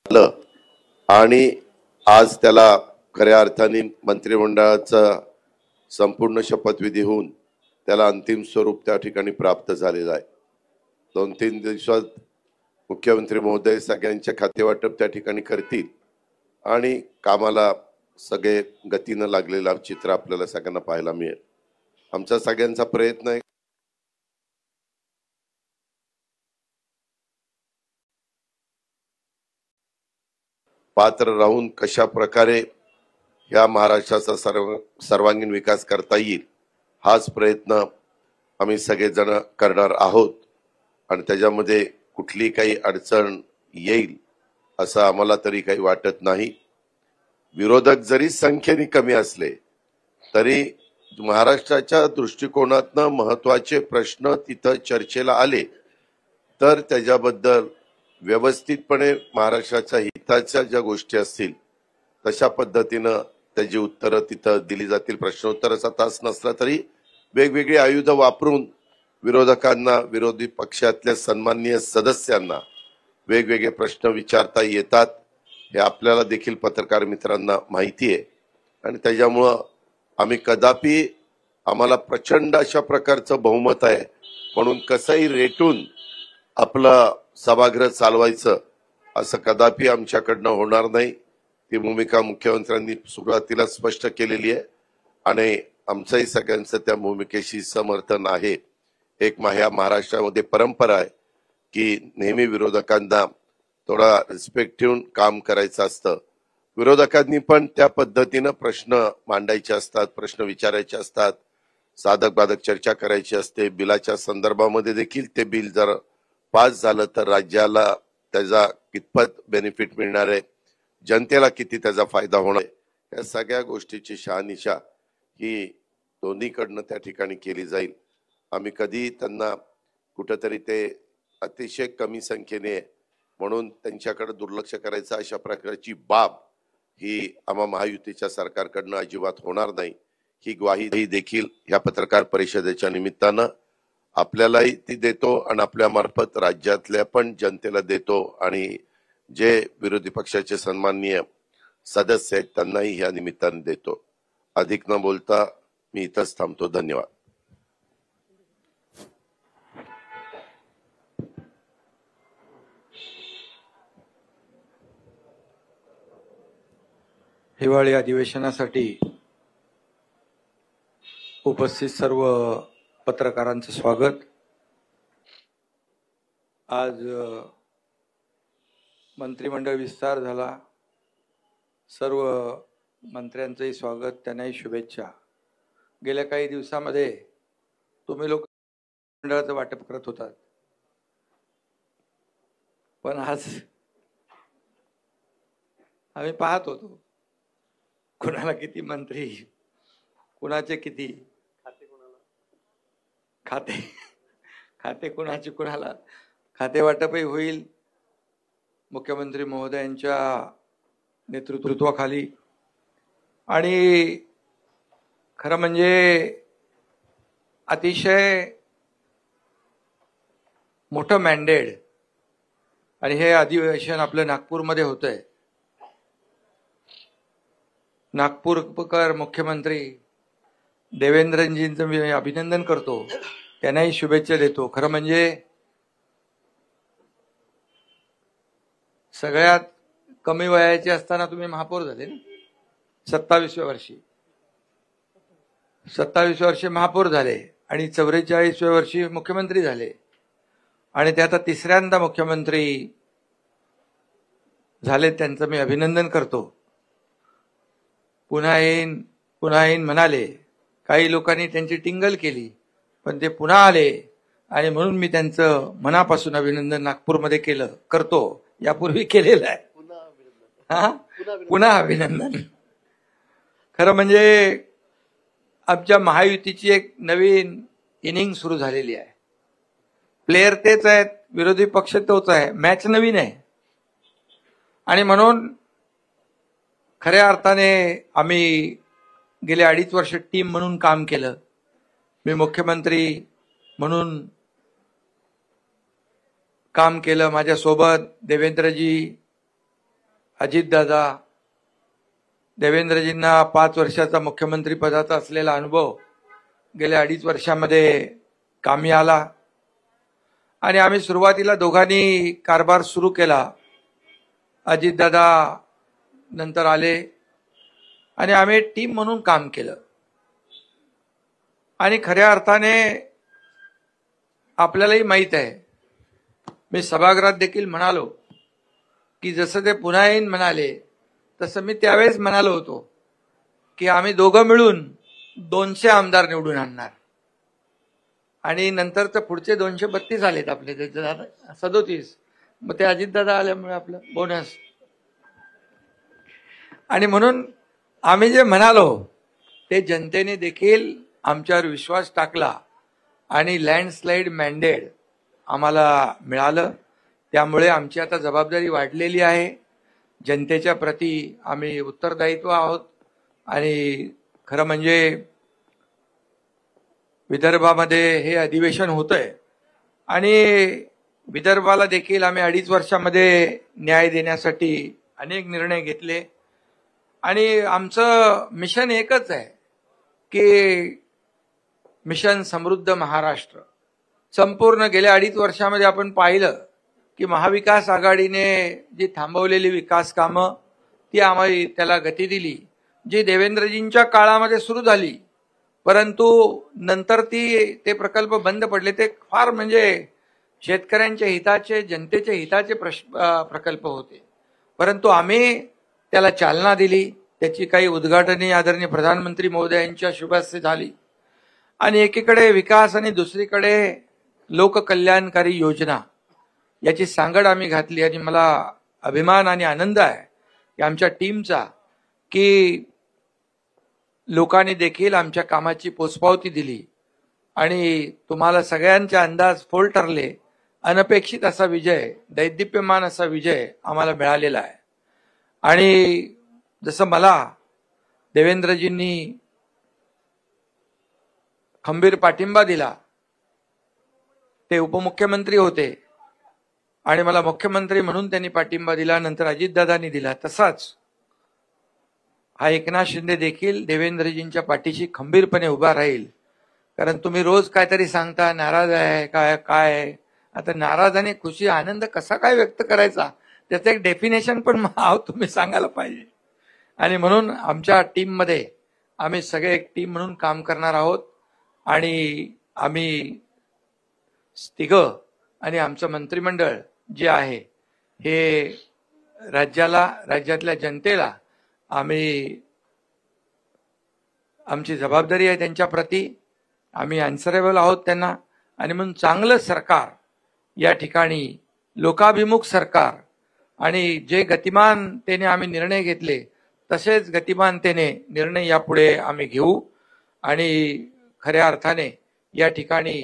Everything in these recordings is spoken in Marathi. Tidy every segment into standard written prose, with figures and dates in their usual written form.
झालं आणि आज त्याला खऱ्या अर्थाने मंत्रिमंडळाचा संपूर्ण शपथविधी होऊन त्याला अंतिम स्वरूप त्या ठिकाणी प्राप्त झालेलं आहे। 2-3 दिवसात मुख्यमंत्री महोदय सगळ्यांच्या खातेवाटप त्या ठिकाणी करतील आणि कामाला सगळे गतीनं लागलेलं चित्र आपल्याला सगळ्यांना पाहायला मिळेल। आमचा सगळ्यांचा प्रयत्न आहे पात्र राहून कशा प्रकारे या महाराष्ट्राचा सर्वांगीण विकास करता येईल हाच प्रयत्न आम्ही सगळेजण करणार आहोत आणि त्याच्यामध्ये कुठली काही अडचण येईल असं आम्हाला तरी काही वाटत नाही। विरोधक जरी संख्येने कमी असले तरी महाराष्ट्राच्या दृष्टिकोनातनं महत्त्वाचे प्रश्न तिथं चर्चेला आले तर त्याच्याबद्दल व्यवस्थितपणे महाराष्ट्राच्या हिताच्या ज्या गोष्टी असतील तशा पद्धतीनं त्याची उत्तरं तिथं दिली जातील। प्रश्नोत्तराचा तास नसला तरी वेगवेगळी आयुध वापरून विरोधकांना विरोधी पक्षातल्या सन्माननीय सदस्यांना वेगवेगळे प्रश्न विचारता येतात हे आपल्याला देखील पत्रकार मित्रांना माहिती आहे आणि त्याच्यामुळं आम्ही कदापि आम्हाला प्रचंड अशा प्रकारचं बहुमत आहे म्हणून कसंही रेटून आपलं सभागृह चालवायचं असं कदापि आमच्याकडनं होणार नाही। ती भूमिका मुख्यमंत्र्यांनी सुरुवातीला स्पष्ट केलेली आहे आणि आमचंही सगळ्यांचं त्या भूमिकेशी समर्थन आहे। एक महाराष्ट्रामध्ये परंपरा आहे की नेहमी विरोधकांना थोडा रिस्पेक्ट ठेवून काम करायचं असतं। विरोधकांनी पण त्या पद्धतीनं प्रश्न मांडायचे असतात, प्रश्न विचारायचे असतात, साधक बाधक चर्चा करायची असते। बिलाच्या संदर्भामध्ये देखील ते बिल जर पास झालं तर राज्याला त्याचा कितपत बेनिफिट मिळणार आहे, जनतेला किती त्याचा फायदा होणार आहे, या सगळ्या गोष्टीची शहानिशा ही दोन्हीकडनं त्या ठिकाणी केली जाईल। आम्ही कधी त्यांना कुठेतरी ते अतिशय कमी संख्येने म्हणून त्यांच्याकडे दुर्लक्ष करायचं अशा प्रकारची बाब ही आम्हा महायुतीच्या सरकारकडनं अजिबात होणार नाही। ही ग्वाही देखील या पत्रकार परिषदेच्या निमित्तानं आपल्यालाही ती देतो आणि आपल्या मार्फत राज्यातल्या पण जनतेला देतो आणि जे विरोधी पक्षाचे सन्माननीय सदस्य आहेत त्यांनाही या निमित्ताने देतो। अधिक न बोलता मी इथंच थांबतो। धन्यवाद। हिवाळी अधिवेशनासाठी उपस्थित सर्व पत्रकारांचं स्वागत। आज मंत्रिमंडळ विस्तार झाला, सर्व मंत्र्यांचंही स्वागत, त्यांनाही शुभेच्छा। गेल्या काही दिवसामध्ये तुम्ही लोक मंडळाचं वाटप करत होतात पण आज आम्ही पाहत होतो कुणाला किती मंत्री, कुणाचे किती खाते कुणाचे कुणाला खाते वाटपही होईल मुख्यमंत्री महोदयांच्या नेतृत्वाखाली। आणि खरं म्हणजे अतिशय मोठं मॅन्डेट आणि हे अधिवेशन आपलं नागपूरमध्ये होतंय। नागपूरकर मुख्यमंत्री देवेंद्रजींचं मी अभिनंदन करतो, त्यांनाही शुभेच्छा देतो। खरं म्हणजे सगळ्यात कमी वयाचे असताना तुम्ही महापौर झाले ना, 27व्या वर्षी महापौर झाले आणि 44व्या वर्षी मुख्यमंत्री झाले आणि ते आता तिसऱ्यांदा मुख्यमंत्री झाले, त्यांचं मी अभिनंदन करतो। पुन्हा येईन म्हणाले, काही लोकांनी त्यांची टिंगल केली पण ते पुन्हा आले आणि म्हणून मी त्यांचं मनापासून अभिनंदन नागपूरमध्ये करतो, यापूर्वी केलेलं आहे, पुन्हा अभिनंदन। खरं म्हणजे आमच्या महायुतीची एक नवीन इनिंग सुरू झालेली आहे। प्लेयर तेच आहेत, विरोधी पक्ष तोच आहे, मॅच नवीन आहे आणि म्हणून खऱ्या अर्थाने आम्ही गेले 2.5 वर्ष टीम म्हणून काम केलं। मी मुख्यमंत्री म्हणून काम केलं, माझ्यासोबत देवेंद्रजी, अजितदादा, देवेंद्रजींना 5 वर्षाचा मुख्यमंत्री पदाचा असलेला अनुभव गेल्या 2.5 वर्षामध्ये कामी आला आणि आम्ही सुरुवातीला दोघांनी कारभार सुरू केला. अजितदादा नंतर आले आणि आम्ही टीम म्हणून काम केलं आणि खऱ्या अर्थाने आपल्यालाही माहित आहे, मी सभागृहात देखील म्हणालो की जसं ते पुन्हा येईन म्हणाले तसं मी त्यावेळेस म्हणालो होतो की आम्ही दोघं मिळून 200 आमदार निवडून आणणार आणि नंतर तर पुढचे 232 आलेत आपले, 37. मग ते अजितदादा आल्यामुळे आपलं बोनस. आणि म्हणून आम्ही जे म्हणालो ते जनतेने देखील आमच्यावर विश्वास टाकला आणि लँडस्लाईड मॅन्डेट आम्हाला मिळालं. त्यामुळे आमची आता जबाबदारी वाढलेली आहे. जनतेच्या प्रती आम्ही उत्तरदायित्व आहोत आणि खरं म्हणजे विदर्भामध्ये हे अधिवेशन होतंय आणि विदर्भाला देखील आम्ही 2.5 वर्षामध्ये न्याय देण्यासाठी अनेक निर्णय घेतले आणि आमचं मिशन एकच आहे की मिशन समृद्ध महाराष्ट्र. संपूर्ण गेल्या 2.5 वर्षामध्ये आपण पाहिलं की महाविकास आघाडीने जी थांबवलेली विकास कामं ती आम्ही त्याला गती दिली, जी देवेंद्रजींच्या काळामध्ये सुरू झाली परंतु नंतर ते प्रकल्प बंद पडले. ते फार म्हणजे शेतकऱ्यांच्या हिताचे, जनतेच्या हिताचे प्रकल्प होते, परंतु आम्ही त्याला चालना दिली. त्याची काही उद्घाटने आदरणीय प्रधानमंत्री महोदयांच्या शुभ हस्ते झाली आणि एकीकडे विकास आणि दुसरीकडे लोककल्याणकारी योजना याची सांगड आम्ही घातली. आणि मला अभिमान आणि आनंद आहे की आमच्या टीमचा की लोकांनी देखील आमच्या कामाची पोचपावती दिली आणि तुम्हाला सगळ्यांचे अंदाज फोल ठरले. अनपेक्षित असा विजय, दैदिप्यमान असा विजय आम्हाला मिळालेला आहे. आणि जसं मला देवेंद्रजींनी खंबीर पाठिंबा दिला, ते उपमुख्यमंत्री होते आणि मला मुख्यमंत्री म्हणून त्यांनी पाठिंबा दिला, नंतर अजितदादांनी दिला, तसाच हा एकनाथ शिंदे देखील देवेंद्रजींच्या पाठीशी खंबीरपणे उभा राहील. कारण तुम्ही रोज काहीतरी सांगता, नाराज आहे काय. आता नाराज आणि खुशी आनंद कसा काय व्यक्त करायचा त्याचं एक डेफिनेशन पण तुम्ही सांगायला पाहिजे. आणि म्हणून आमच्या टीममध्ये आम्ही सगळे एक टीम म्हणून काम करणार आहोत आणि आम्ही तिघं आणि आमचं मंत्रिमंडळ जे आहे हे राज्यातल्या जनतेला आम्ही, आमची जबाबदारी आहे त्यांच्या प्रती, आम्ही अनसरेबल आहोत त्यांना. आणि म्हणून चांगलं सरकार या ठिकाणी, लोकाभिमुख सरकार आणि जे गतिमानतेने आम्ही निर्णय घेतले तसेच गतिमानतेने निर्णय यापुढे आम्ही घेऊ. आणि खऱ्या अर्थाने या ठिकाणी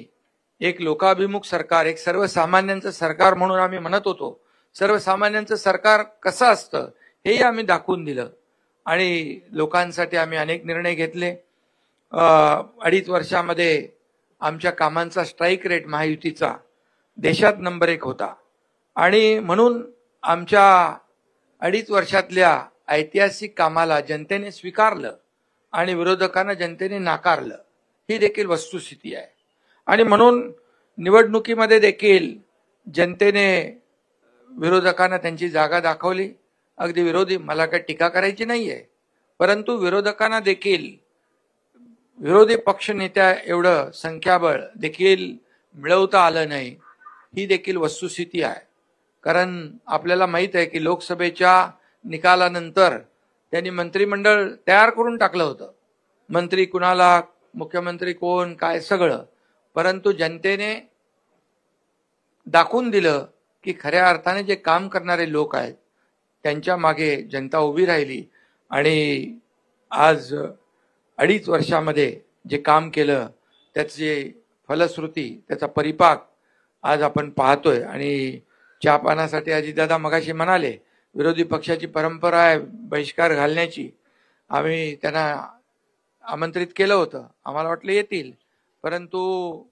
एक लोकाभिमुख सरकार, एक सर्वसामान्यांचं सरकार म्हणून आम्ही म्हणत होतो. सर्वसामान्यांचं सरकार कसं असतं हेही आम्ही दाखवून दिलं आणि लोकांसाठी आम्ही अनेक निर्णय घेतले. 2.5 वर्षामध्ये आमच्या कामांचा स्ट्राईक रेट महायुतीचा देशात नंबर 1 होता आणि म्हणून आमच्या 2.5 वर्षातल्या ऐतिहासिक कामाला जनतेने स्वीकारलं आणि विरोधकांना जनतेने नाकारलं, ही देखील वस्तुस्थिती आहे. आणि म्हणून निवडणुकीमध्ये देखील जनतेने विरोधकांना त्यांची जागा दाखवली. अगदी विरोधी, मला काही टीका करायची नाहीये, परंतु विरोधकांना देखील विरोधी पक्षनेत्या एवढं संख्याबळ देखील मिळवता आलं नाही, ही देखील वस्तुस्थिती आहे. कारण आपल्याला माहित आहे की लोकसभेच्या निकालानंतर त्यांनी मंत्रिमंडळ तयार करून टाकलं होतं, मंत्री कुणाला, मुख्यमंत्री कोण, काय सगळं. परंतु जनतेने दाखवून दिलं की खऱ्या अर्थाने जे काम करणारे लोक आहेत त्यांच्या मागे जनता उभी राहिली आणि आज 2.5 वर्षामध्ये जे काम केलं त्याची फलश्रुती, त्याचा परिपाक आज आपण पाहतोय. आणि चहापानासाठी अजितदादा मगाशी म्हणाले विरोधी पक्षाची परंपरा आहे बहिष्कार घालण्याची. आम्ही त्यांना आमंत्रित केलं होतं, आम्हाला वाटलं येतील, परंतु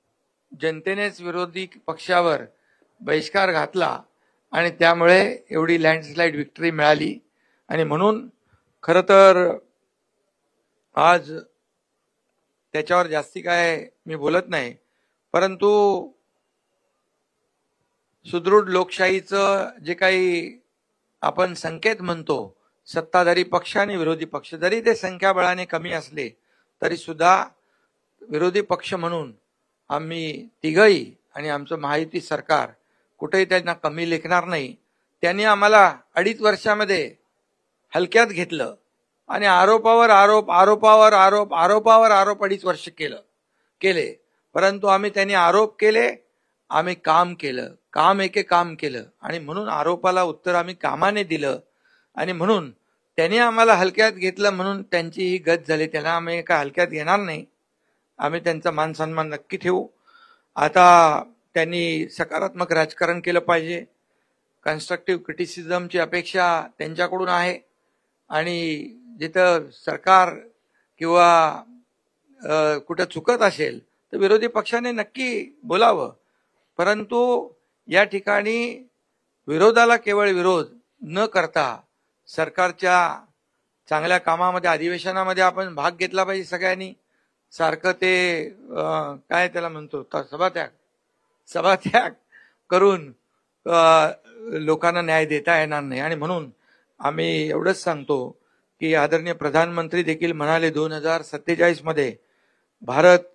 जनतेनेच विरोधी पक्षावर बहिष्कार घातला आणि त्यामुळे एवढी लँडस्लाईड विक्ट्री मिळाली. आणि म्हणून खरं तर आज त्याच्यावर जास्ती काय मी बोलत नाही, परंतु सुदृढ लोकशाहीचं जे काही आपण संकेत म्हणतो, सत्ताधारी पक्ष आणि विरोधी पक्ष जरी ते संख्याबळाने कमी असले तरी सुद्धा विरोधी पक्ष म्हणून आम्ही तिघही आणि आमचं महायुती सरकार कुठेही त्यांना कमी लेखणार नाही. त्यांनी आम्हाला 2.5 वर्षामध्ये हलक्यात घेतलं आणि आरोपावर आरोप आरोपावर आरोप आरोपावर आरोप 2.5 वर्ष केले. परंतु त्यांनी आरोप केले, आम्ही काम केलं, काम एके काम केलं आणि म्हणून आरोपाला उत्तर आम्ही कामाने दिलं. आणि म्हणून त्यांनी आम्हाला हलक्यात घेतलं म्हणून त्यांची ही गत झाली. त्यांना आम्ही काय हलक्यात घेणार नाही. आम्ही त्यांचा मान सन्मान नक्की ठेवू. आता त्यांनी सकारात्मक राजकारण केलं पाहिजे. कन्स्ट्रक्टिव्ह क्रिटिसिझमची अपेक्षा त्यांच्याकडून आहे आणि जिथं सरकार किंवा कुठं चुकत असेल तर विरोधी पक्षाने नक्की बोलावं. परंतु या ठिकाणी विरोधाला केवळ विरोध न करता सरकारच्या चांगल्या कामामध्ये अधिवेशनामध्ये आपण भाग घेतला पाहिजे सगळ्यांनी. सारखं ते काय त्याला म्हणतो सभात्याग करून लोकांना न्याय देता येणार नाही. आणि म्हणून आम्ही एवढंच सांगतो की आदरणीय प्रधानमंत्री देखील म्हणाले 2047 मध्ये भारत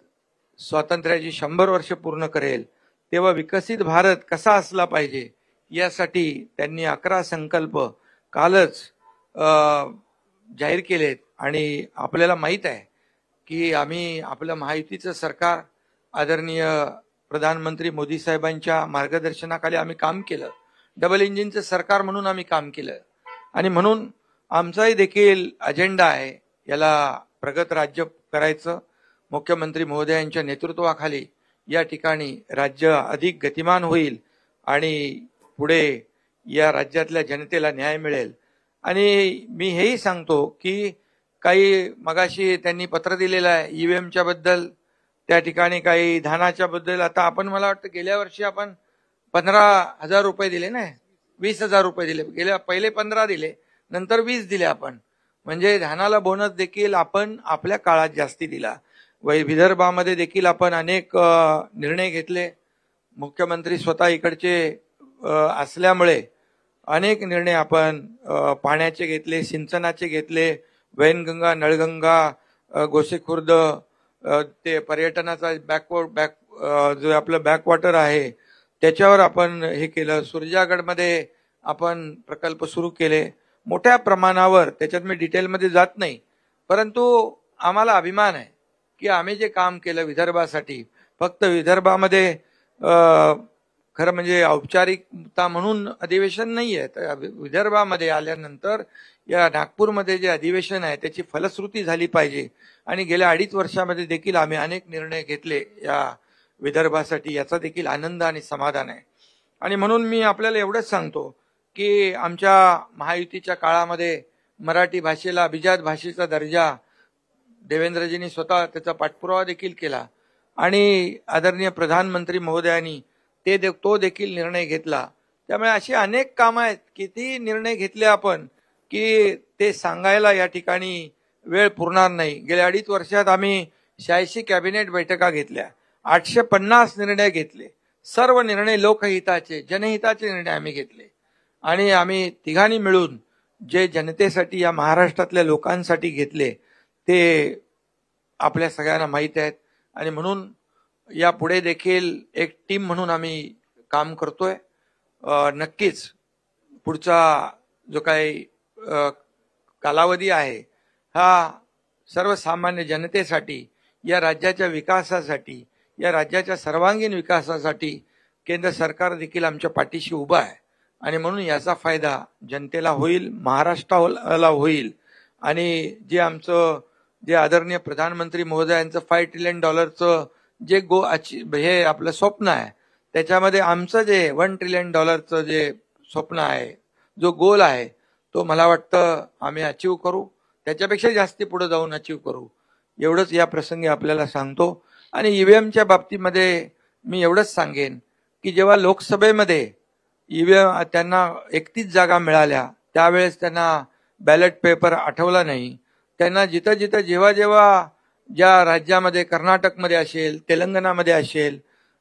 स्वातंत्र्याची 100 वर्ष पूर्ण करेल, तेव्हा विकसित भारत कसा असला पाहिजे यासाठी त्यांनी 11 संकल्प कालच जाहीर केलेत. आणि आपल्याला माहित आहे की आम्ही आपलं महायुतीचं सरकार आदरणीय प्रधानमंत्री मोदी साहेबांच्या मार्गदर्शनाखाली आम्ही काम केलं. डबल इंजिनचं सरकार म्हणून आम्ही काम केलं आणि म्हणून आमचाही देखील अजेंडा आहे याला प्रगत राज्य करायचं. मुख्यमंत्री महोदयांच्या नेतृत्वाखाली या ठिकाणी राज्य अधिक गतिमान होईल आणि पुढे या राज्यातल्या जनतेला न्याय मिळेल. आणि मी हेही सांगतो की काही मगाशी त्यांनी पत्र दिलेलं आहे ईव्हीएमच्या बद्दल, त्या ठिकाणी काही धानाच्या बद्दल. आता आपण मला वाटतं गेल्या वर्षी आपण 15,000 रुपये दिले ना, 20,000 रुपये दिले. पहिले 15 दिले, नंतर 20 दिले आपण. म्हणजे धानाला बोनस देखील आपण आपल्या काळात जास्ती दिला. विदर्भामध्ये देखील आपण अनेक निर्णय घेतले. मुख्यमंत्री स्वतः इकडचे असल्यामुळे अनेक निर्णय आपण पाण्याचे घेतले, सिंचनाचे घेतले, वैनगंगा, नळगंगा, गोसेखुर्द, ते पर्यटनाचा जो आपलं बॅकवॉटर आहे त्याच्यावर आपण हे केलं. सुरजागडमध्ये आपण प्रकल्प सुरू केले मोठ्या प्रमाणावर. त्याच्यात मी डिटेलमध्ये जात नाही, परंतु आम्हाला अभिमान आहे की आम्ही जे काम केलं विदर्भासाठी, फक्त विदर्भामध्ये खरं म्हणजे औपचारिकता म्हणून अधिवेशन नाहीये, तर विदर्भामध्ये आल्यानंतर या नागपूरमध्ये जे अधिवेशन आहे त्याची फलश्रुती झाली पाहिजे. आणि गेल्या 2.5 वर्षामध्ये देखील आम्ही अनेक निर्णय घेतले या विदर्भासाठी, याचा देखील आनंद आणि समाधान आहे. आणि म्हणून मी आपल्याला एवढंच सांगतो की आमच्या महायुतीच्या काळामध्ये मराठी भाषेला अभिजात भाषेचा दर्जा देवेंद्रजींनी स्वतः त्याचा पाठपुरावा देखील केला आणि आदरणीय प्रधानमंत्री महोदयांनी तो देखील निर्णय घेतला. त्यामुळे अशी अनेक कामं आहेत, किती निर्णय घेतले आपण की ते सांगायला या ठिकाणी वेळ पुरणार नाही. गेल्या 2.5 वर्षात आम्ही 86 कॅबिनेट बैठका घेतल्या, 850 निर्णय घेतले. सर्व निर्णय लोकहिताचे, जनहिताचे निर्णय आम्ही घेतले आणि आम्ही तिघांनी मिळून जे जनतेसाठी या महाराष्ट्रातल्या लोकांसाठी घेतले ते आपल्या सगळ्यांना माहीत आहेत. आणि म्हणून यापुढे देखील एक टीम म्हणून आम्ही काम करतोय. नक्कीच पुढचा जो काही कालावधी आहे हा सर्वसामान्य जनतेसाठी, या राज्याच्या विकासासाठी, या राज्याच्या सर्वांगीण विकासासाठी केंद्र सरकार देखील आमच्या पाठीशी उभा आहे. आणि म्हणून याचा फायदा जनतेला होईल, महाराष्ट्राला होईल. आणि जे आदरणीय प्रधानमंत्री महोदयांचं $5 ट्रिलियन जे हे आपलं स्वप्न आहे, त्याच्यामध्ये आमचं जे $1 ट्रिलियन जे स्वप्न आहे, जो गोल आहे, तो मला वाटतं आम्ही अचीव करू. त्याच्यापेक्षा जास्ती पुढे जाऊन अचीव करू, एवढंच या प्रसंगी आपल्याला सांगतो. आणि ईव्हीएमच्या बाबतीमध्ये मी एवढंच सांगेन की जेव्हा लोकसभेमध्ये ईव्हीएम त्यांना 31 जागा मिळाल्या त्यावेळेस त्यांना बॅलेट पेपर आठवला नाही, त्यांना जिथं जिथं जेव्हा जेव्हा ज्या राज्यामध्ये कर्नाटकमध्ये असेल, तेलंगणामध्ये असेल,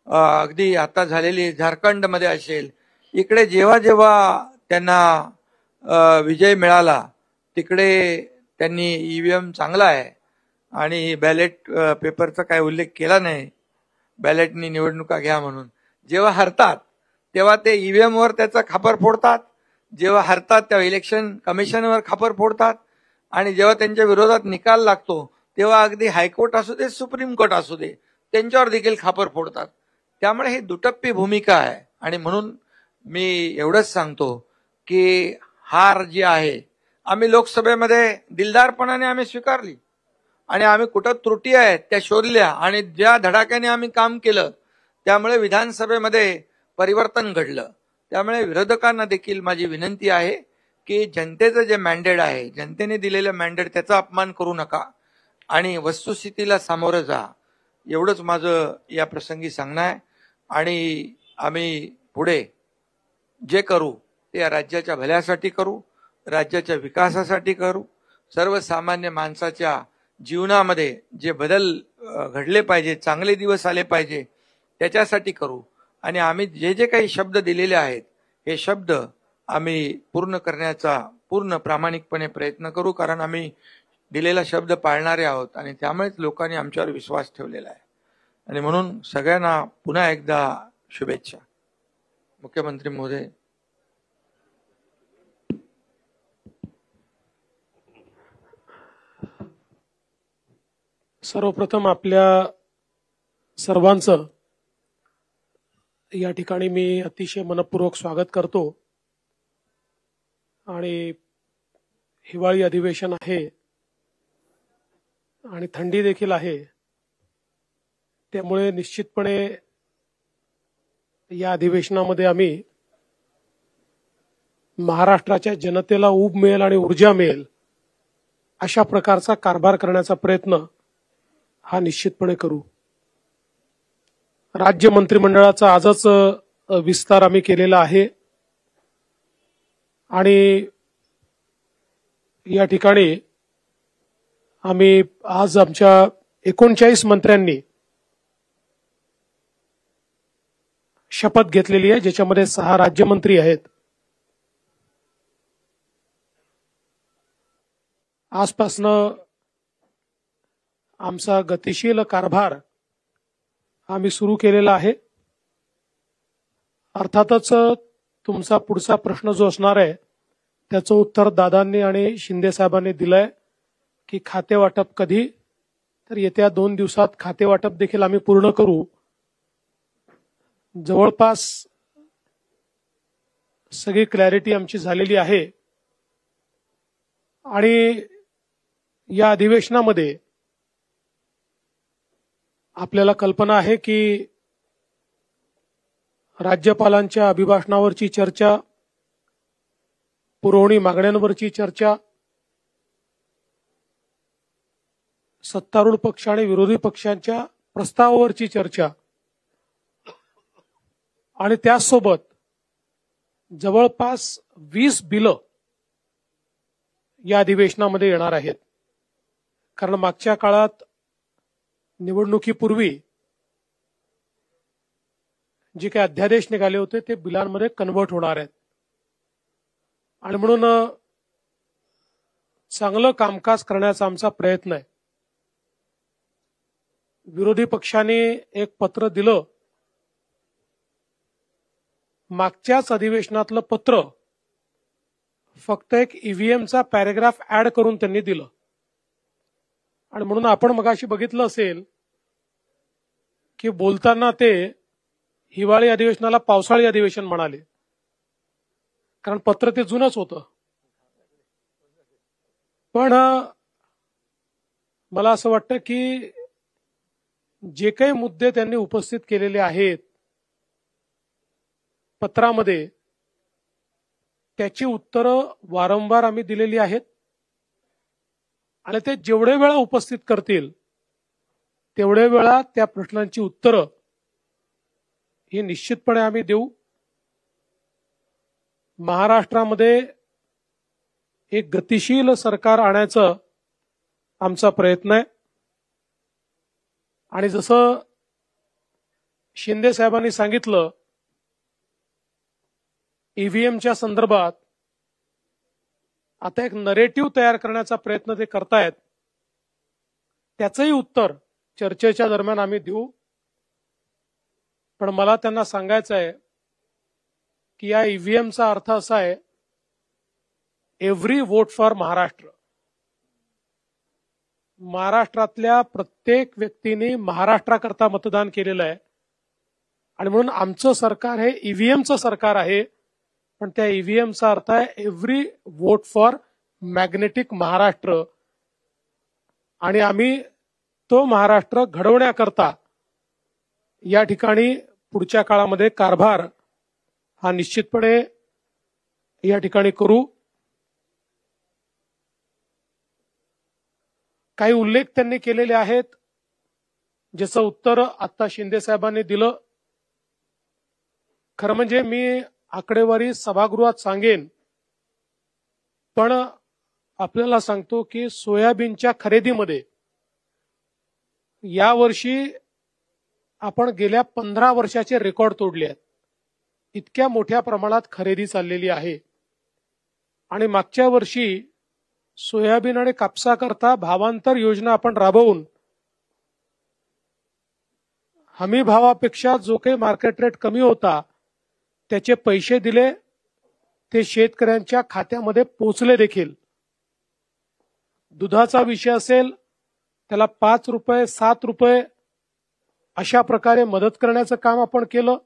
अगदी आता झालेली झारखंडमध्ये असेल, इकडे जेव्हा जेव्हा त्यांना विजय मिळाला तिकडे त्यांनी ईव्हीएम चांगला आहे आणि बॅलेट पेपरचा काय उल्लेख केला नाही, बॅलेटनी निवडणुका घ्या म्हणून. जेव्हा हरतात तेव्हा ते ईव्हीएम वर त्याचा खापर फोडतात, जेव्हा हरतात तेव्हा इलेक्शन कमिशनवर खापर फोडतात, आणि जेव्हा त्यांच्या विरोधात निकाल लागतो तेव्हा अगदी हायकोर्ट असू दे, सुप्रीम कोर्ट असू दे, त्यांच्यावर देखील खापर फोडतात. त्यामुळे ही दुटप्पी भूमिका आहे. आणि म्हणून मी एवढंच सांगतो की हार जी आहे आम्ही लोकसभेमध्ये दिलदारपणाने आम्ही स्वीकारली, आणि आम्ही कुठं त्रुटी आहेत त्या शोधल्या, आणि ज्या धडाक्याने आम्ही काम केलं त्यामुळे विधानसभेमध्ये परिवर्तन घडलं. त्यामुळे विरोधकांना देखील माझी विनंती आहे की जनतेचं जे मॅन्डेट आहे, जनतेने दिलेलं मॅन्डेट, त्याचा अपमान करू नका आणि वस्तुस्थितीला सामोरं जा. एवढंच माझं या प्रसंगी सांगणं आहे. आणि आम्ही पुढे जे करू ते या राज्याच्या भल्यासाठी करू, राज्याच्या विकासासाठी करू, सर्वसामान्य माणसाच्या जीवनामध्ये जे बदल घडले पाहिजे, चांगले दिवस आले पाहिजे, त्याच्यासाठी करू. आणि आम्ही जे जे काही शब्द दिलेले आहेत हे शब्द आम्ही पूर्ण करण्याचा पूर्ण प्रामाणिकपणे प्रयत्न करू, कारण आम्ही दिलेला शब्द पाळणारे आहोत आणि त्यामुळेच लोकांनी आमच्यावर विश्वास ठेवलेला आहे. आणि म्हणून सगळ्यांना पुन्हा एकदा शुभेच्छा. मुख्यमंत्री महोदय. सर्वप्रथम आपल्या सर्वांचं या ठिकाणी मी अतिशय मनपूर्वक स्वागत करतो. आणि हिवाळी अधिवेशन आहे आणि थंडी देखील आहे, त्यामुळे निश्चितपणे या अधिवेशनामध्ये आम्ही महाराष्ट्राच्या जनतेला ऊब मिळेल आणि ऊर्जा मिळेल अशा प्रकारचा कारभार करण्याचा प्रयत्न हा निश्चितपणे करू. राज्य मंत्रिमंडळाचा आजच विस्तार आम्ही केलेला आहे आणि या ठिकाणी आम्ही आज आमच्या 39 मंत्र्यांनी शपथ घेतलेली आहे, ज्याच्यामध्ये 6 राज्यमंत्री आहेत. आजपासनं आमचा गतिशील कारभार आम्ही सुरू केलेला आहे. अर्थातच तुमचा पुढचा प्रश्न जो असणार आहे त्याचं उत्तर दादांनी आणि शिंदे साहेबांनी दिलंय की खाते वाटप कधी, तर येत्या 2 दिवसात खाते वाटप देखील आम्ही पूर्ण करू. जवळपास सगळी क्लॅरिटी आमची झालेली आहे आणि या अधिवेशनामध्ये आपल्याला कल्पना आहे की राज्यपालांच्या अभिभाषणावरची चर्चा, पुरवणी मागण्यांवरची चर्चा, सत्तारूढ पक्ष आणि विरोधी पक्षांच्या प्रस्तावावरची चर्चा आणि त्याचसोबत जवळपास 20 बिलं या अधिवेशनामध्ये येणार आहेत. कारण मागच्या काळात निवडणुकीपूर्वी जे काही अध्यादेश निघाले होते ते बिलांमध्ये कन्व्हर्ट होणार आहेत आणि म्हणून चांगलं कामकाज करण्याचा आमचा प्रयत्न आहे. विरोधी पक्षाने एक पत्र दिलं, मागच्याच अधिवेशनातलं पत्र फक्त एक ईव्हीएमचा पॅरेग्राफ ऍड करून त्यांनी दिलं आणि म्हणून आपण मगाशी बघितलं असेल की बोलताना ते हिवाळी अधिवेशनाला पावसाळी अधिवेशन म्हणाले, कारण पत्र ते जुनच होतं. पण मला असं वाटतं की जे काही मुद्दे त्यांनी उपस्थित केलेले आहेत पत्रामध्ये, त्याची उत्तरं वारंवार आम्ही दिलेली आहेत आणि ते जेवढे वेळा उपस्थित करतील तेवढे वेळा त्या प्रश्नांची उत्तरं ही निश्चितपणे आम्ही देऊ. महाराष्ट्रामध्ये एक गतिशील सरकार आणायचं आमचा प्रयत्न आहे. आणि जसं शिंदे साहेबांनी सांगितलं, ईव्हीएमच्या संदर्भात आता एक नरेटिव्ह तयार करण्याचा प्रयत्न ते करतायत. त्याचंही उत्तर चर्चेच्या दरम्यान आम्ही देऊ. पण मला त्यांना सांगायचं आहे की या ईव्हीएमचा अर्थ असा आहे, एव्हरी वोट फॉर महाराष्ट्र. महाराष्ट्रातल्या प्रत्येक व्यक्तीने महाराष्ट्राकरता मतदान केलेलं आहे आणि म्हणून आमचं सरकार हे ईव्हीएमचं सरकार आहे. पण त्या ईव्हीएमचा अर्थ आहे every vote for magnetic Maharashtra. आणि आम्ही तो महाराष्ट्र घडवण्याकरता या ठिकाणी पुढच्या काळामध्ये कारभार हा निश्चितपणे या ठिकाणी करू. काही उल्लेख त्यांनी केलेले आहेत, ज्याचं उत्तर आता शिंदे साहेबांनी दिलं. खरं म्हणजे मी आकडेवारी सभागृहात सांगेन, पण आपल्याला सांगतो की सोयाबीनच्या खरेदीमध्ये यावर्षी आपण गेल्या 15 वर्षाचे रेकॉर्ड तोडले आहेत. इतक्या मोठ्या प्रमाणात खरेदी चाललेली आहे. आणि मागच्या वर्षी सोयाबीन आणि कापसाकरता भावांतर योजना आपण राबवून हमी भावापेक्षा जो काही मार्केट रेट कमी होता त्याचे पैसे दिले, ते शेतकऱ्यांच्या खात्यामध्ये पोचले देखील. दुधाचा विषय असेल, त्याला 5 रुपये 7 रुपये अशा प्रकारे मदत करण्याचं काम आपण केलं.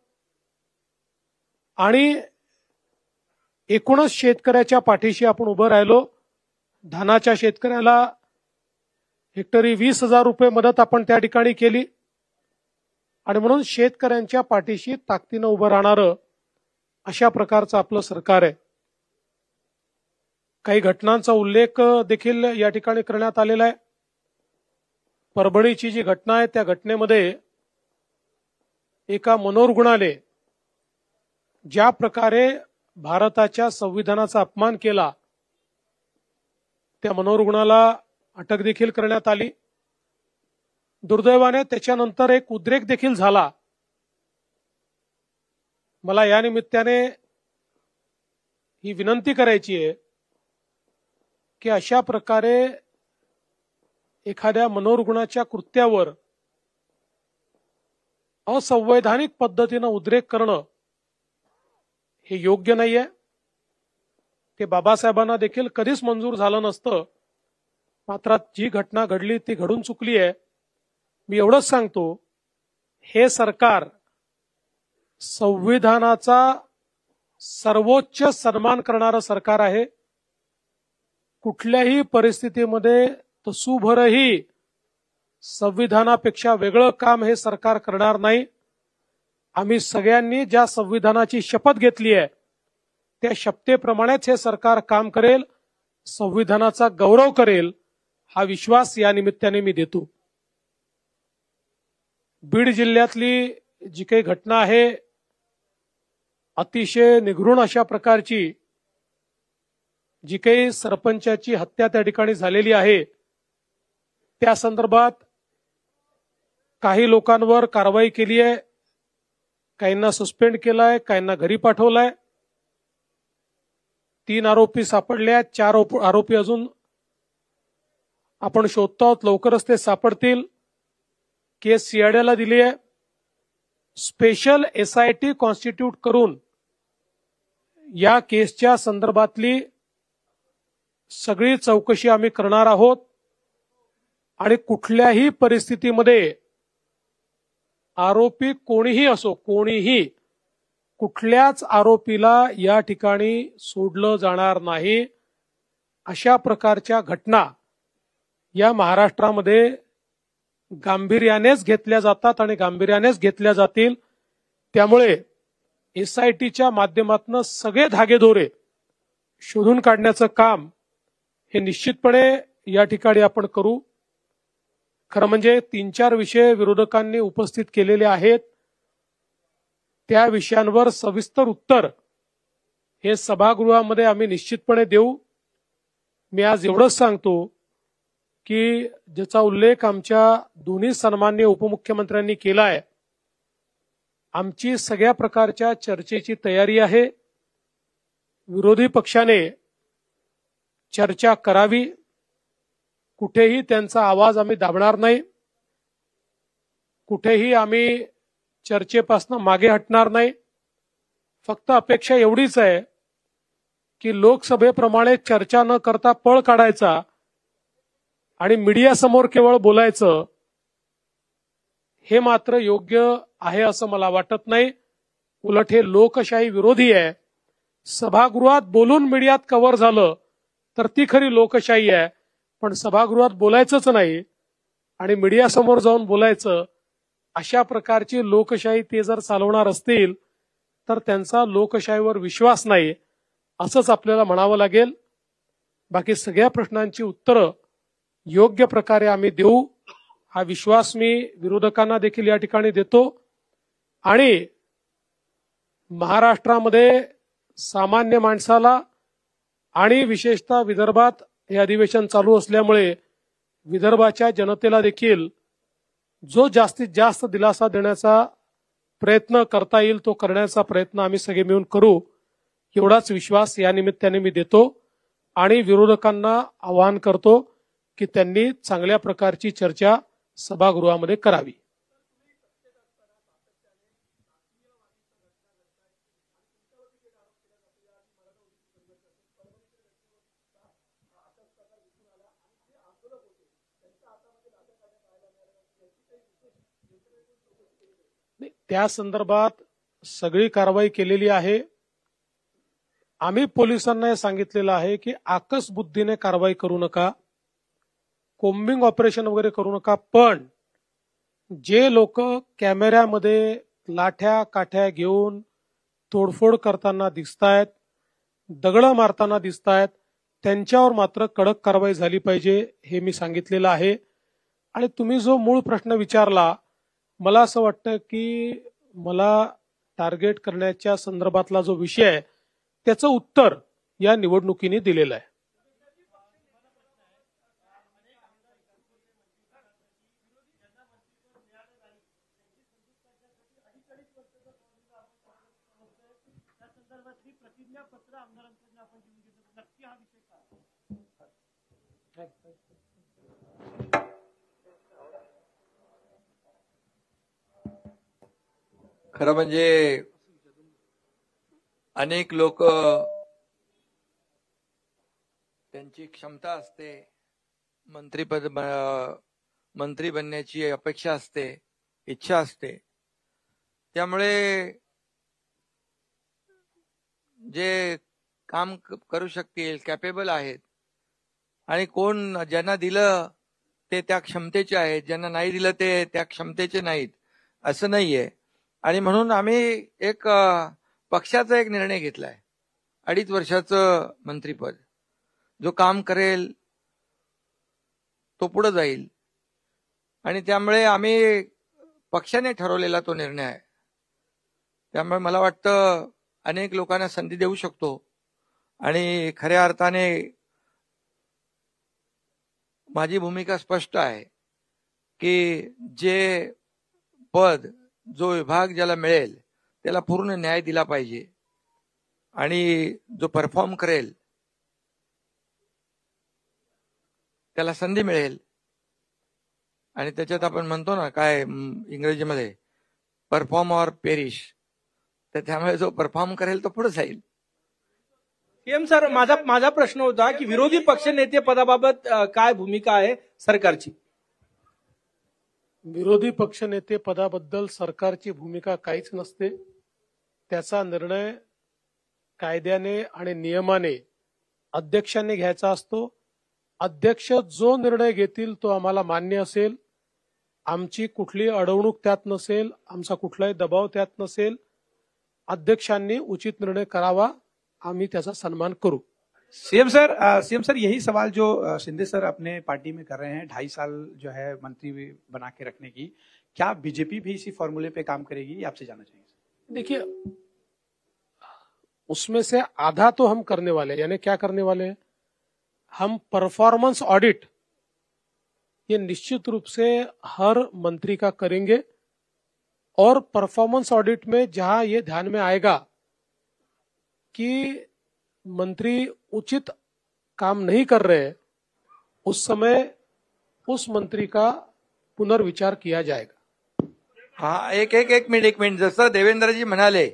आणि एकूणच शेतकऱ्याच्या पाठीशी आपण उभं राहिलो. धानाच्या शेतकऱ्याला हेक्टरी 20,000 रुपये मदत आपण त्या ठिकाणी केली. आणि म्हणून शेतकऱ्यांच्या पाठीशी ताकदीनं उभं राहणारं अशा प्रकारचं आपलं सरकार आहे. काही घटनांचा उल्लेख देखील या ठिकाणी करण्यात आलेला आहे. परभणीची जी घटना आहे, त्या घटनेमध्ये एका मनोरुग्णाने ज्या प्रकारे भारताच्या संविधानाचा अपमान केला, त्या मनोरुग्णाला अटक देखील करण्यात आली. दुर्दैवाने त्याच्यानंतर एक उद्रेक देखील झाला. मला या निमित्ताने ही विनंती करायची आहे की अशा प्रकारे एखाद्या मनोरुग्णाच्या कृत्यावर असंवैधानिक पद्धतीनं उद्रेक करणं हे योग्य नाहीये. ते बाबासाहेबांना देखील कधीच मंजूर झालं नसतं. मात्र जी घटना घडली ती घडून चुकली आहे. मी एवढंच सांगतो, हे सरकार संविधानाचा सर्वोच्च सन्मान करणारं सरकार आहे. कुठल्याही परिस्थितीमध्ये तसूभरही संविधानापेक्षा वेगळं काम हे सरकार करणार नाही. आम्ही सगळ्यांनी ज्या संविधानाची शपथ घेतली आहे त्या शपथेप्रमाणेच हे सरकार काम करेल, संविधानाचा गौरव करेल, हा विश्वास या निमित्ताने मी देतो. बीड जिल्ह्यातली जी काही घटना आहे, अतिशय निघृण अशा प्रकारची जी काही सरपंचाची हत्या त्या ठिकाणी झालेली आहे, त्या संदर्भात काही लोकांवर कारवाई केली आहे. काहींना सस्पेंड केलाय, काहींना घरी पाठवलाय. 3 आरोपी सापडले आहेत. 4 आरोपी अजून आपण शोधतो आहोत. लवकरच ते सापडतील. केस सीआयडीला दिली आहे. स्पेशल SIT कॉन्स्टिट्यूट करून या केसच्या संदर्भातली सगळी चौकशी आम्ही करणार आहोत. आणि कुठल्याही परिस्थितीमध्ये आरोपी कोणीही असो, कोणीही कुठल्याच आरोपीला या ठिकाणी सोडलं जाणार नाही. अशा प्रकारच्या घटना या महाराष्ट्रामध्ये गांभीर्यानेच घेतल्या जातात आणि गांभीर्यानेच घेतल्या जातील. त्यामुळे SITच्या माध्यमातून सगळे धागेदोरे शोधून काढण्याचं काम हे निश्चितपणे या ठिकाणी आपण करू. खरं म्हणजे 3-4 विषय विरोधकांनी उपस्थित केलेले आहेत. त्या विषयांवर सविस्तर उत्तर हे सभागृहामध्ये आम्ही निश्चितपणे देऊ. मी आज एवढंच सांगतो की ज्याचा उल्लेख आमच्या दोन्ही सन्माननीय उपमुख्यमंत्र्यांनी केला आहे, आमची सगळ्या प्रकारच्या चर्चेची तयारी आहे. विरोधी पक्षाने चर्चा करावी, कुठेही त्यांचा आवाज आम्ही दाबणार नाही, कुठेही आम्ही चर्चेपासून मागे हटणार नाही. फक्त अपेक्षा एवढीच आहे की लोकसभेप्रमाणे चर्चा न करता पळ काढायचा आणि मीडियासमोर केवळ बोलायचं, हे मात्र योग्य आहे असं मला वाटत नाही. उलट हे लोकशाही विरोधी आहे. सभागृहात बोलून मीडियात कव्हर झालं तर ती खरी लोकशाही आहे, पण सभागृहात बोलायचंच नाही आणि मीडियासमोर जाऊन बोलायचं, अशा प्रकारची लोकशाही ते जर चालवणार असतील तर त्यांचा लोकशाहीवर विश्वास नाही असंच आपल्याला म्हणावं लागेल. बाकी सगळ्या प्रश्नांची उत्तरं योग्य प्रकारे आम्ही देऊ, हा विश्वास मी विरोधकांना देखील या ठिकाणी देतो. आणि महाराष्ट्रामध्ये सामान्य माणसाला आणि विशेषतः विदर्भात हे अधिवेशन चालू असल्यामुळे विदर्भाच्या जनतेला देखील जो जास्तीत जास्त दिलासा देण्याचा प्रयत्न करता येईल तो करण्याचा प्रयत्न आम्ही सगळे मिळून करू, एवढाच विश्वास या निमित्ताने मी देतो. आणि विरोधकांना आवाहन करतो की त्यांनी चांगल्या प्रकारची चर्चा सभागृहामध्ये करावी. त्या संदर्भात सगळी कारवाई केलेली आहे. आम्ही पोलिसांना हे सांगितलेलं आहे की आकस बुद्धीने कारवाई करू नका, कोम्बिंग ऑपरेशन वगैरे करू नका, पण जे लोक कॅमेऱ्यामध्ये लाठ्या काठ्या घेऊन तोडफोड करताना दिसतायत, दगडं मारताना दिसतायत, त्यांच्यावर मात्र कडक कारवाई झाली पाहिजे, हे मी सांगितलेलं आहे. आणि तुम्ही जो मूळ प्रश्न विचारला, मला असं वाटतं की मला टार्गेट करण्याच्या संदर्भातला जो विषय आहे त्याचं उत्तर या निवडणुकीने दिलेलं आहे. खरं म्हणजे अनेक लोक त्यांची क्षमता असते, मंत्री बनण्याची अपेक्षा असते, इच्छा असते, त्यामुळे जे काम करू शकतील, कॅपेबल आहेत, आणि कोण ज्यांना दिलं ते त्या क्षमतेचे आहेत, ज्यांना नाही दिलं ते त्या क्षमतेचे नाहीत, असं नाहीये. आणि म्हणून आम्ही एक पक्षाचा एक निर्णय घेतलाय, 2.5 वर्षाचं मंत्रीपद. जो काम करेल तो पुढे जाईल, आणि त्यामुळे आम्ही पक्षाने ठरवलेला तो निर्णय आहे. त्यामुळे मला वाटतं अनेक लोकांना संधी देऊ शकतो. आणि खऱ्या अर्थाने माझी भूमिका स्पष्ट आहे की जे पद, जो विभाग ज्याला मिळेल त्याला पूर्ण न्याय दिला पाहिजे, आणि जो परफॉर्म करेल त्याला संधी मिळेल. आणि त्याच्यात आपण म्हणतो ना काय इंग्रजीमध्ये, परफॉर्म ऑर पेरिश. तर त्यामुळे जो परफॉर्म करेल तो पुढे जाईल. सीएम सर, माझा प्रश्न होता की विरोधी पक्षनेते पदाबाबत काय भूमिका आहे सरकारची? विरोधी पक्षनेते पदाबद्दल सरकारची भूमिका काहीच नसते. त्याचा निर्णय कायद्याने आणि नियमाने अध्यक्षांनी घ्यायचा असतो. अध्यक्ष जो निर्णय घेतील तो आम्हाला मान्य असेल. आमची कुठली अडवणूक त्यात नसेल, आमचा कुठलाही दबाव त्यात नसेल. अध्यक्षांनी उचित निर्णय करावा, आम्ही त्याचा सन्मान करू. सीएम सर यही सवाल जो शिंदे सर अपने पार्टी में कर रहे हैं, 2.5 साल जो है मंत्री बना के रखने की, क्या बीजेपी भी इसी फॉर्मूले पे काम करेगी, ये आपसे जानना चाहिए? देखिए, उसमें से आधा तो हम करने वाले हैं. यानी क्या करने वाले हैं? हम परफॉर्मेंस ऑडिट ये निश्चित रूप से हर मंत्री का करेंगे और परफॉर्मेंस ऑडिट में जहां ये ध्यान में आएगा कि मंत्री उचित काम नहीं कर रहे उस समय उस मंत्री का पुनर्विचार किया जाएगा। हा एक मिनिट जसं देवेंद्रजी म्हणाले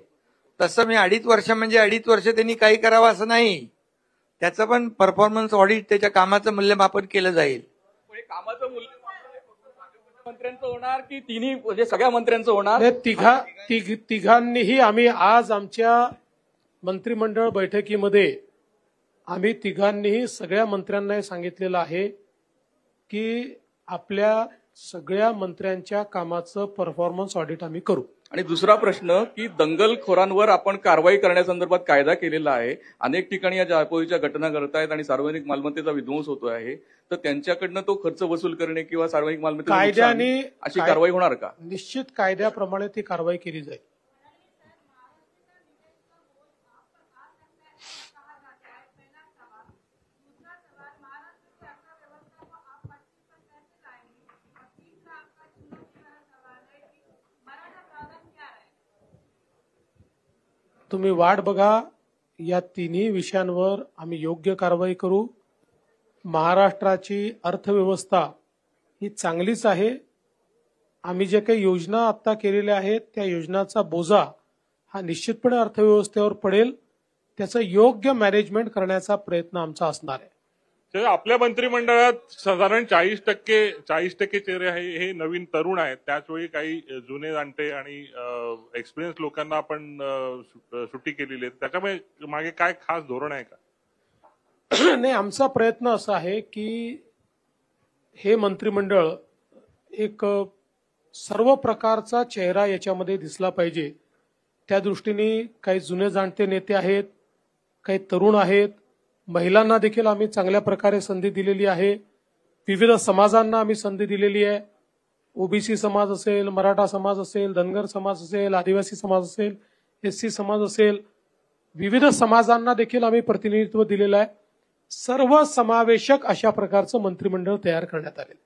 तसं मी 2.5 वर्ष म्हणजे 2.5 वर्ष त्यांनी काही करावं असं नाही, त्याचं पण परफॉर्मन्स ऑडिट त्याच्या कामाचं मूल्यमापन केलं जाईल। कामाचं मूल्यमापन मंत्र्यांचं होणार की तिन्ही म्हणजे सगळ्या मंत्र्यांचं होणार? तिघांनीही आम्ही आज आमच्या मंत्रिमंडळ बैठकीमध्ये आम्ही तिघांनीही सगळ्या मंत्र्यांना सांगितलेलं आहे की आपल्या सगळ्या मंत्र्यांच्या कामाचं परफॉर्मन्स ऑडिट आम्ही करू। आणि दुसरा प्रश्न की दंगलखोरांवर आपण कारवाई करण्यासंदर्भात कायदा केलेला आहे, अनेक ठिकाणी या जाळपोळीच्या घटना घडत आहेत आणि सार्वजनिक मालमत्तेचा विध्वंस होतो आहे, तर त्यांच्याकडनं तो खर्च वसूल करणे किंवा सार्वजनिक मालमत्तेचं कायद्याने अशी कारवाई होणार का? निश्चित कायद्याप्रमाणे ती कारवाई केली जाईल। तुम्ही वाट बघा, या तिन्ही विषयांवर आम्ही योग्य कारवाई करू। महाराष्ट्राची अर्थव्यवस्था ही चांगलीच आहे। आम्ही जे काही योजना आता केलेल्या आहेत त्या योजनाचा बोजा हा निश्चितपणे अर्थव्यवस्थेवर पडेल, त्याचं योग्य मॅनेजमेंट करण्याचा प्रयत्न आमचा असणार आहे। आपल्या मंत्रिमंडळात साधारण 40% चेहरे हे नवीन तरुण आहेत, त्याचवेळी काही जुने जाणते आणि एक्सपिरियन्स लोकांना आपण सुट्टी केलेली आहे, त्याच्यामुळे मागे काय खास धोरण आहे का? नाही, आमचा प्रयत्न असा आहे की हे मंत्रिमंडळ एक सर्व प्रकारचा चेहरा याच्यामध्ये दिसला पाहिजे। त्या दृष्टीने काही जुने जाणते नेते आहेत, काही तरुण आहेत, महिलांना देखील आम्ही चांगल्या प्रकारे संधी दिलेली आहे, विविध समाजांना आम्ही संधी दिलेली आहे। ओबीसी समाज असेल, मराठा समाज असेल, धनगर समाज असेल, आदिवासी समाज असेल, एससी समाज असेल, विविध समाजांना देखील आम्ही प्रतिनिधित्व दिलेलं आहे। सर्व समावेशक अशा प्रकारचं मंत्रिमंडळ तयार करण्यात आले।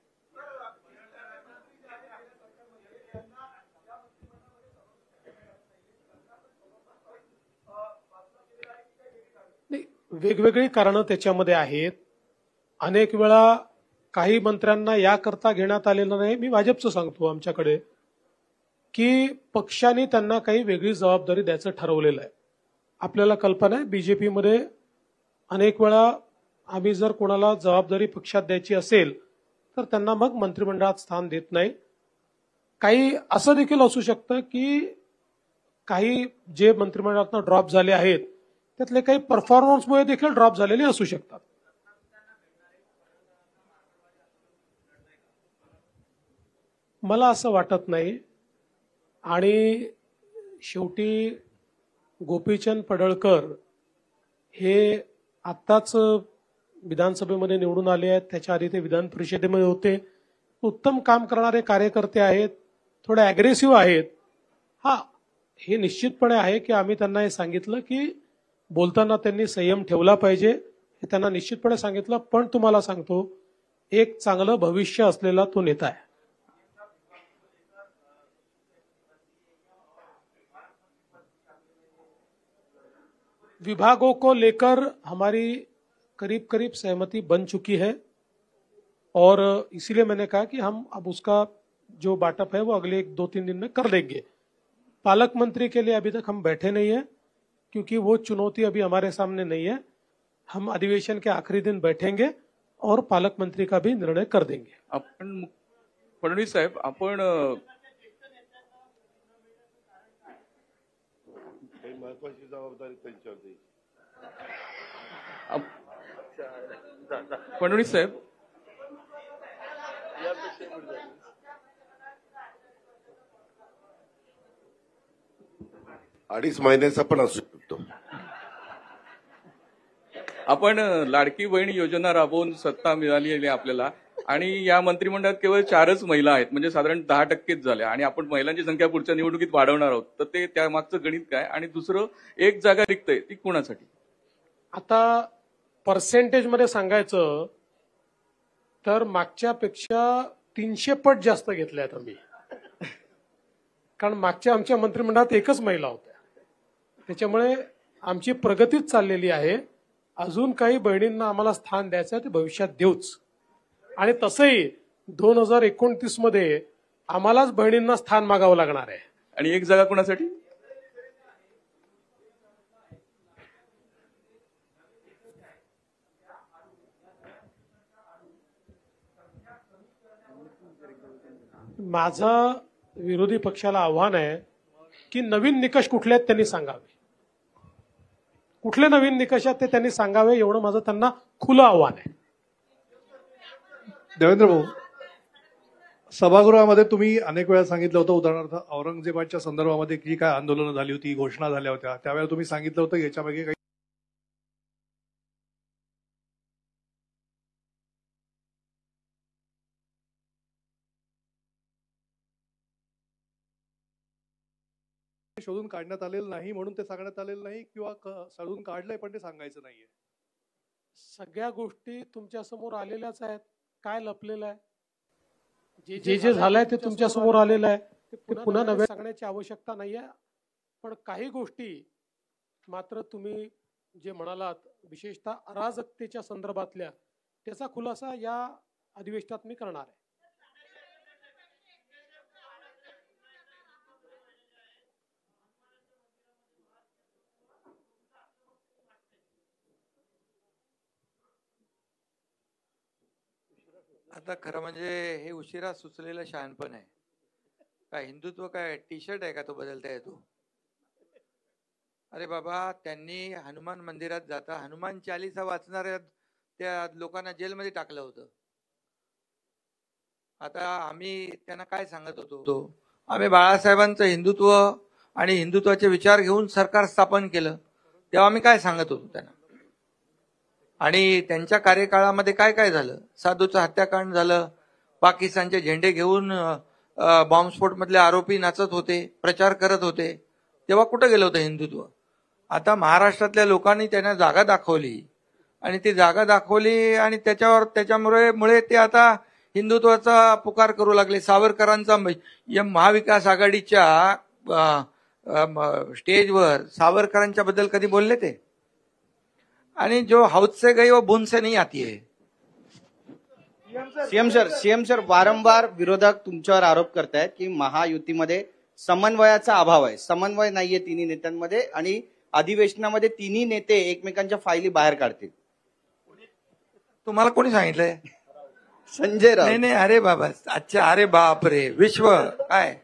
वेगवेगळी कारणं त्याच्यामध्ये आहेत। अनेक वेळा काही मंत्र्यांना याकरता घेण्यात आलेलं नाही। मी भाजपचं सांगतो आमच्याकडे की पक्षाने त्यांना काही वेगळी जबाबदारी द्यायचं ठरवलेलं आहे। आपल्याला कल्पना आहे बीजेपीमध्ये अनेक वेळा आम्ही जर कोणाला जबाबदारी पक्षात द्यायची असेल तर त्यांना मग मंत्रिमंडळात स्थान देत नाही। काही असं देखील असू शकतं की काही जे मंत्रिमंडळातून ड्रॉप झाले आहेत त्यातले काही परफॉर्मन्समुळे देखील ड्रॉप झालेले असू शकतात। मला असं वाटत नाही। आणि शेवटी गोपीचंद पडळकर हे आत्ताच विधानसभेमध्ये निवडून आले आहेत, त्याच्या आधी ते विधान परिषदेमध्ये होते। उत्तम काम करणारे कार्यकर्ते आहेत, थोडे अग्रेसिव्ह आहेत। हे निश्चितपणे आहे की आम्ही त्यांना हे सांगितलं की बोलताना त्यांनी संयम ठेवला पाहिजे, हे त्यांना निश्चितपणे सांगितलं। पण तुम्हाला सांगतो, एक चांगलं भविष्य असलेला तो नेता आहे। विभागों को लेकर हमारी करीब करीब सहमति बन चुकी है और इसीलिए मैंने कहा कि हम अब उसका जो बांटअप है वो अगले 1-2-3 दिन में कर लेंगे। पालक मंत्री के लिए अभी तक हम बैठे नहीं है क्योंकि वो चुनौती अभी हमारे सामने नहीं है। हम अधिवेशन के आखिरी दिन बैठेंगे और पालक मंत्री का भी निर्णय कर देंगे। आपण फडणवीस साहेब, आपण महत्वाची जबाबदारी त्यांच्यावर द्यायची। फडणवीस साहेब, अडीच महिन्याचा पण असू शकतो। आपण लाडकी बहीण योजना राबवून सत्ता मिळाली आहे आपल्याला आणि या मंत्रिमंडळात केवळ 4च महिला आहेत, म्हणजे साधारण 10%च झाल्या आणि आपण महिलांची संख्या पुढच्या निवडणुकीत वाढवणार आहोत, तर ते त्यामागचं गणित काय? आणि दुसरं, एक जागा रिक्त आहे ती कोणासाठी? आता पर्सेंटेजमध्ये सांगायचं तर मागच्यापेक्षा 300 पट जास्त घेतल्या आहेत आम्ही, कारण मागच्या आमच्या मंत्रिमंडळात एकच महिला होत्या. त्याच्यामुळे आमची प्रगतीच चाललेली आहे. अजून काही बहिणींना आम्हाला स्थान द्यायचं ते भविष्यात देऊच. आणि तसंही 2029 मध्ये आम्हालाच बहिणींना स्थान मागावं लागणार आहे. आणि एक जागा कोणासाठी? माझं विरोधी पक्षाला आव्हान आहे की नवीन निकष कुठले आहेत त्यांनी सांगावे. कुठले नवीन निकष आहेत ते त्यांनी सांगावे, एवढं माझं त्यांना खुलं आव्हान आहे. देवेंद्र भाऊ, सभागृहामध्ये तुम्ही अनेक वेळा सांगितलं होतं, उदाहरणार्थ औरंगजेबाच्या संदर्भामध्ये जी काय आंदोलनं झाली होती, घोषणा झाल्या होत्या, त्यावेळेला तुम्ही सांगितलं होतं याच्यामागे काही शोधून काढण्यात आलेलं नाही म्हणून ते सांगण्यात आलेलं नाही, किंवा शोधून काढलंय पण ते सांगायचं नाहीये. सगळ्या गोष्टी तुमच्या समोर आलेल्याच आहेत. काय लपलेलं आहे? जे जे झालंय ते तुमच्या समोर आलेलं आहे. ते पुन्हा नव्या सांगण्याची आवश्यकता नाहीये. पण काही गोष्टी मात्र तुम्ही जे म्हणालात, विशेषतः अराजकतेच्या संदर्भातल्या, त्याचा खुलासा या अधिवेशनात मी करणार आहे. आता खरं म्हणजे हे उशिरा सुचलेलं शहाणपण आहे. काय हिंदुत्व काय टी शर्ट आहे का तो बदलता येतो? अरे बाबा, त्यांनी हनुमान मंदिरात जाता हनुमान चालीसा वाचणाऱ्या त्या लोकांना जेलमध्ये टाकलं होतं. आता आम्ही त्यांना काय सांगत होतो? आम्ही बाळासाहेबांचं हिंदुत्व आणि हिंदुत्वाचे विचार घेऊन सरकार स्थापन केलं, तेव्हा आम्ही काय सांगत होतो त्यांना? आणि त्यांच्या कार्यकाळामध्ये काय काय झालं? साधूचं हत्याकांड झालं, पाकिस्तानचे झेंडे घेऊन बॉम्बस्फोट मधले आरोपी नाचत होते, प्रचार करत होते, तेव्हा कुठं गेलं होतं हिंदुत्व? आता महाराष्ट्रातल्या लोकांनी त्यांना जागा दाखवली आणि ती जागा दाखवली आणि त्याच्यामुळे ते आता हिंदुत्वाचा पुकार करू लागले. सावरकरांचा महाविकास आघाडीच्या स्टेजवर सावरकरांच्या बद्दल कधी बोलले ते? आणि जो हौद से गई वो बूंद से नहीं आती है. सीएम सर वारंवार विरोधक तुमच्यावर आरोप करतायत की महायुतीमध्ये समन्वयाचा अभाव आहे, समन्वय नाहीये तिन्ही नेत्यांमध्ये, आणि अधिवेशनामध्ये तिन्ही नेते एकमेकांच्या फायली बाहेर काढतील. तुम्हाला कोणी सांगितलंय? संजय राऊत. नाही, अरे बाबा, अच्छा, अरे बाप रे, विश्व काय,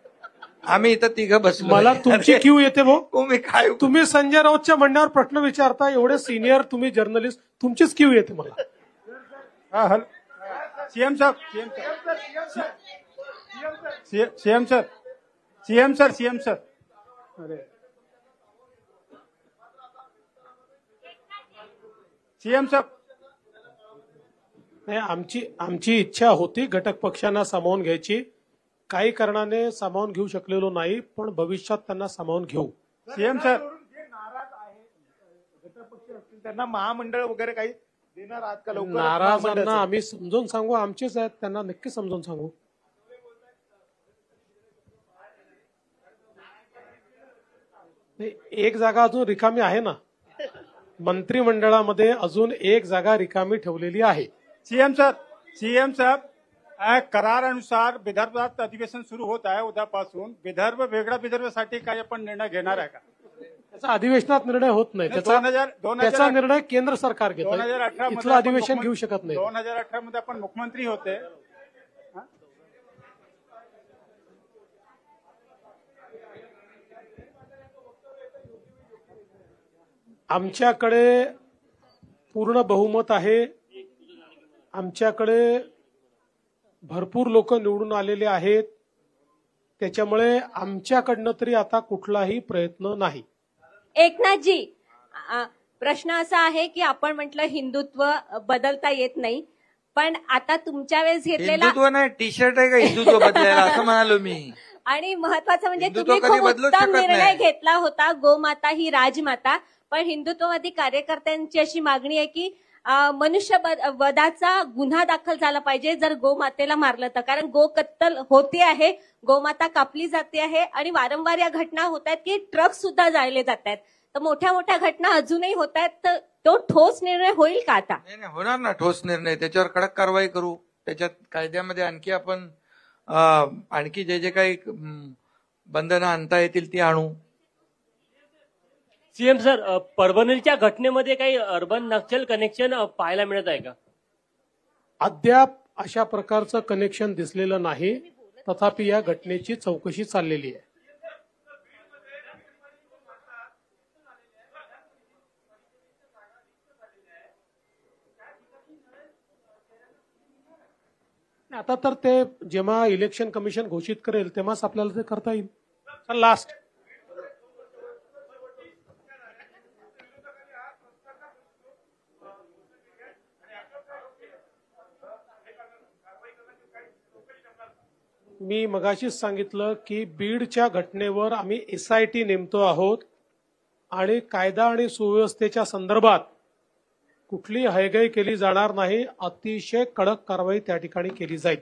आम्ही इथं तिघं बसलो. मला तुमची क्यू येते भाऊ. तुम्ही काय, तुम्ही संजय राऊतच्या म्हणण्यावर प्रश्न विचारता, एवढे सिनियर तुम्ही जर्नलिस्ट, तुमचीच क्यू येते मला. सीएम सर अरे सीएम सर, नाही, आमची इच्छा होती घटक पक्षांना सामावून घ्यायची. काही कारणाने सामावून घेऊ शकलेलो नाही, पण भविष्यात त्यांना सामावून घेऊ. सीएम सर, त्यांना महामंडळ वगैरे काही देणार आहात का? लवकर नाराजांना आम्ही समजून सांगू, आमचेच आहेत, त्यांना नक्की समजून सांगू. एक जागा अजून रिकामी आहे ना, मंत्रिमंडळामध्ये अजून एक जागा रिकामी ठेवलेली आहे. सीएम साहब, करारानुसार विदर्भात अधिवेशन सुरू होत आहे उद्यापासून. विदर्भ वेगळा विदर्भासाठी काय आपण निर्णय घेणार आहे का? त्याचा अधिवेशनात निर्णय होत नाही. त्याचा निर्णय केंद्र सरकार घेतं. 2018 इथलं अधिवेशन घेऊ शकत नाही. 2018 मध्ये आपण मुख्यमंत्री होते. आमच्याकडे पूर्ण बहुमत आहे. आमच्याकडे भरपूर लोक निवडून आलेले आहेत. त्याच्यामुळे आमच्याकडनं तरी आता कुठलाही प्रयत्न नाही. एकनाथजी, प्रश्न असा आहे की आपण म्हटलं हिंदुत्व बदलता येत नाही, पण आता तुमच्या वेळेस घेतलेला हिंदुत्व नाही, टी शर्ट आहे का हिंदुत्व बदलायला, असं म्हणालो मी. आणि महत्वाचं म्हणजे हिंदुत्व तुम्ही कधी खूप बदलूच उत्तम शकत निर्णय नाही. घेतला होता, गोमाता ही राजमाता. पण हिंदुत्ववादी कार्यकर्त्यांची अशी मागणी आहे की वधाचा गुन्हा दाखल झाला पाहिजे जर गोमातेला मारलं तर, कारण गो कत्तल होते आहे, गोमाता कापली जाते आहे आणि वारंवार या घटना होत आहेत की ट्रक सुद्धा जाळले जात आहेत. तर मोठ्या मोठ्या घटना अजूनही होत आहेत. तर तो ठोस निर्णय होईल का आता? नाही होणार ना ठोस निर्णय, त्याच्यावर कडक कारवाई करू. त्याच्यात कायद्यामध्ये आणखी आपण आणखी जे जे काही बंधनं आणता येतील ती आणू. सीएम सर, परभणीच्या घटनेमध्ये काही अर्बन नक्षल कनेक्शन पाहायला मिळत आहे का? अद्याप अशा प्रकारचं कनेक्शन दिसलेलं नाही, तथापि या घटनेची चौकशी चाललेली आहे. आता तर ते जेव्हा इलेक्शन कमिशन घोषित करेल तेव्हाच आपल्याला ते करता येईल. लास्ट मी मगाशीच सांगितलं की बीडच्या घटनेवर आम्ही SIT नेमतो आहोत आणि कायदा आणि सुव्यवस्थेच्या संदर्भात कुठली हयगय केली जाणार नाही. अतिशय कडक कारवाई त्या ठिकाणी केली जाईल.